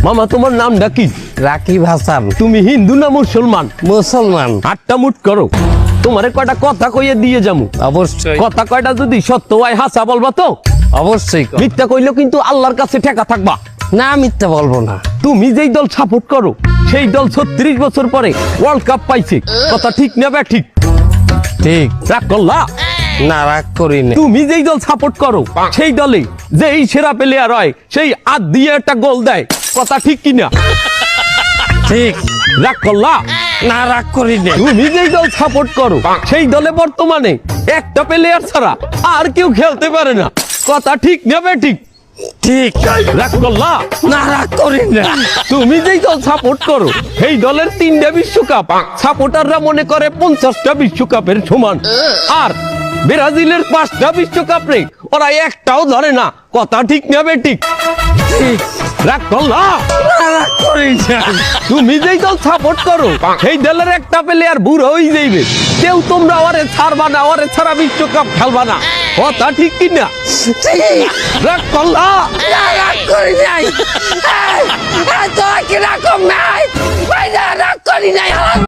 মামা তোমার নামটা কি? রাকিব হাসান। তুমি হিন্দু না মুসলমান? মুসলমান। আটটা মুট করো, তোমারে কয়টা কথা কইয়ে দিয়ে যামু। অবশ্যই। কথা কয়টা যদি সত্য হয় হাসা বলবা তো? অবশ্যই। মিথ্যা কইলেও কিন্তু আল্লাহর কাছে ঠেকা থাকবা। না, মিথ্যা বলবো না। তুমি যেই দল সাপোর্ট করো সেই দল 36 বছর পরে ওয়ার্ল্ড কাপ পাইছে, কথা ঠিক না বে ঠিক? ঠিক। রাগ করলা? না, রাগ করি না। তুমি যেই দল সাপোর্ট করো সেই দলে যেই সেরা প্লেয়ার হয় সেই আদ দিয়ে একটা গোল দেয়, কথা ঠিক কিনা? ঠিক। রাগ করলা? না, রাগ করি না। তুমি যেই দল সাপোর্ট করো সেই দলে বর্তমানে একটা প্লেয়ার ছাড়া আর কেউ খেলতে পারে না, কথা ঠিক না বে ঠিক? ঠিক। রাগ করলা? না, রাগ করি না। তুমি যেই দল সাপোর্ট করো সেই দলের 3টা বিশ্বকাপ সাপোর্টাররা মনে করে 50টা বিশ্বকাপের সমান, আর ব্রাজিলের 5টা বিশ্বকাপ রে ওরা একটাও ধরে না, কথা ঠিক না বে ঠিক? ঠিক। রাগ করলা? না, রাগ করি না। তুমি যেই দল সাপোর্ট করো সেই দলের একটা প্লেয়ার বুড়ো হয়ে যাইবে, কেউ তোমরা ওরে ছাড়বা না, ওরে ছাড়া বিশ্বকাপ খেলবা না, কথা ঠিক কিনা? ঠিক। রাগ করলা? না, রাগ করি নাই। এই, তোরা কিরকম না?